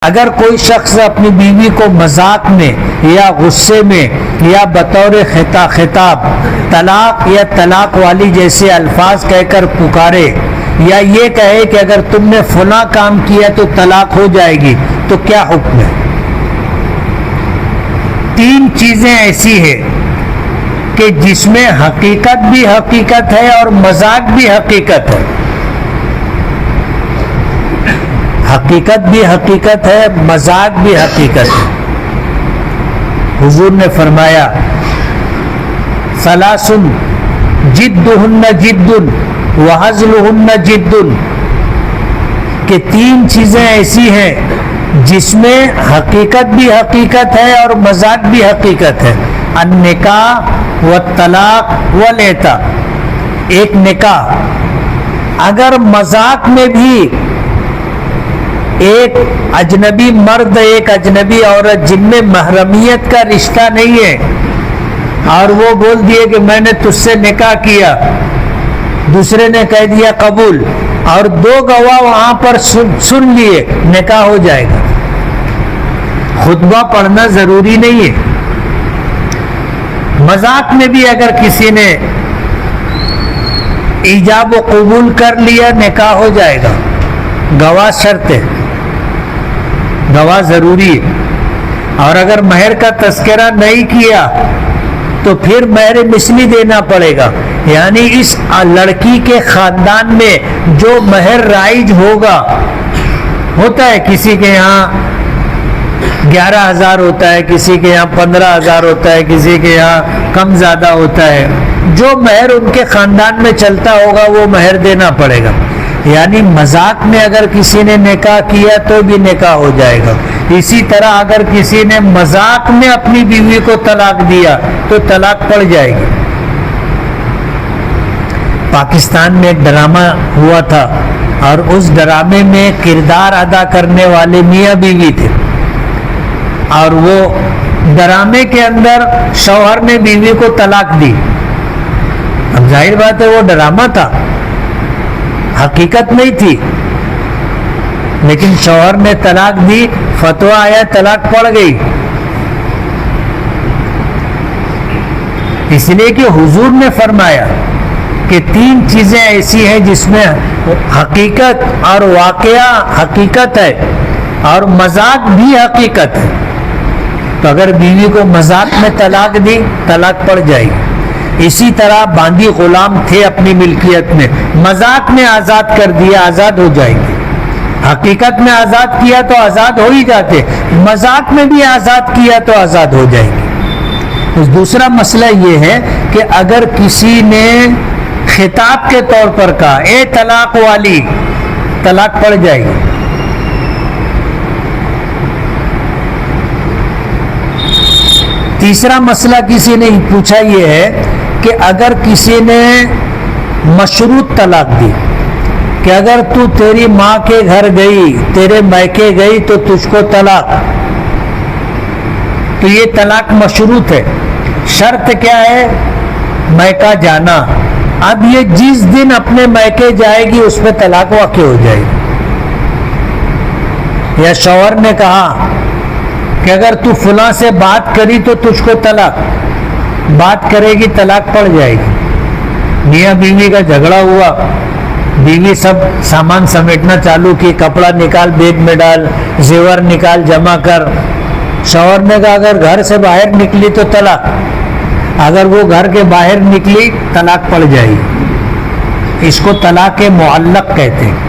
اگر کوئی شخص اپنی بیوی کو مذاق میں یا غصے میں یا بطور خطاب طلاق یا طلاق والی جیسے الفاظ کہہ کر پکارے، یا یہ کہے کہ اگر تم نے فلاں کام کیا تو طلاق ہو جائے گی، تو کیا حکم ہے؟ تین چیزیں ایسی ہیں کہ جس میں حقیقت بھی حقیقت ہے اور مذاق بھی حقیقت ہے۔ حقیقت بھی حقیقت ہے، مذاق بھی حقیقت ہے۔ حضور نے فرمایا ثلاث جدہن جد وہزلہن جد، کہ تین چیزیں ایسی ہیں جس میں حقیقت بھی حقیقت ہے اور مذاق بھی حقیقت ہے۔ النکاح والطلاق والعتاق، ایک نکاح، اگر مذاق میں بھی ایک اجنبی مرد ایک اجنبی عورت جن میں محرمیت کا رشتہ نہیں ہے اور وہ بول دیے کہ میں نے تجھ سے نکاح کیا، دوسرے نے کہہ دیا قبول، اور دو گواہ وہاں پر سن لیے، نکاح ہو جائے گا۔ خطبہ پڑھنا ضروری نہیں ہے۔ مذاق میں بھی اگر کسی نے ایجاب و قبول کر لیا، نکاح ہو جائے گا۔ گواہ شرط ہے، گواہ ضروری ہے، اور اگر مہر کا تذکرہ نہیں کیا تو پھر مہر مثلی دینا پڑے گا، یعنی اس لڑکی کے خاندان میں جو مہر رائج ہوگا، ہوتا ہے کسی کے یہاں 11,000 ہوتا ہے، کسی کے یہاں 15,000 ہوتا ہے، کسی کے یہاں کم زیادہ ہوتا ہے، جو مہر ان کے خاندان میں چلتا ہوگا وہ مہر دینا پڑے گا۔ یعنی مذاق میں اگر کسی نے نکاح کیا تو بھی نکاح ہو جائے گا۔ اسی طرح اگر کسی نے مذاق میں اپنی بیوی کو طلاق دیا تو طلاق پڑ جائے گی۔ پاکستان میں ایک ڈرامہ ہوا تھا اور اس ڈرامے میں کردار ادا کرنے والے میاں بیوی تھے، اور وہ ڈرامے کے اندر شوہر نے بیوی کو طلاق دی۔ اب ظاہر بات ہے وہ ڈرامہ تھا، حقیقت نہیں تھی، لیکن شوہر نے طلاق دی، فتویٰ آیا، طلاق پڑ گئی۔ اس لیے کہ حضور نے فرمایا کہ تین چیزیں ایسی ہیں جس میں حقیقت اور واقعہ حقیقت ہے اور مذاق بھی حقیقت ہے۔ تو اگر بیوی کو مذاق میں طلاق دی، طلاق پڑ جائے گی۔ اسی طرح باندی غلام تھے اپنی ملکیت میں، مذاق میں آزاد کر دیا، آزاد ہو جائے گی۔ حقیقت میں آزاد کیا تو آزاد ہو ہی جاتے، مذاق میں بھی آزاد کیا تو آزاد ہو جائے گی۔ دوسرا مسئلہ یہ ہے کہ اگر کسی نے خطاب کے طور پر کہا اے طلاق والی، طلاق پڑ جائے گی۔ تیسرا مسئلہ کسی نے پوچھا یہ ہے کہ اگر کسی نے مشروط طلاق دی کہ اگر تو تیری ماں کے گھر گئی، تیرے میکے گئی تو تجھ کو طلاق، تو یہ طلاق مشروط ہے۔ شرط کیا ہے؟ میکہ جانا۔ اب یہ جس دن اپنے میکے جائے گی اس میں طلاق واقع ہو جائے گی۔ یا شوہر نے کہا کہ اگر تو فلاں سے بات کری تو تجھ کو طلاق، بات کرے گی طلاق پڑ جائے گی۔ میاں بیوی کا جھگڑا ہوا، بیوی سب سامان سمیٹنا چالو کی، کپڑا نکال بیگ میں ڈال، زیور نکال جمع کر۔ شوہر نے کہا اگر گھر سے باہر نکلی تو طلاق، اگر وہ گھر کے باہر نکلی طلاق پڑ جائے گی۔ اس کو طلاق معلق کہتے ہیں۔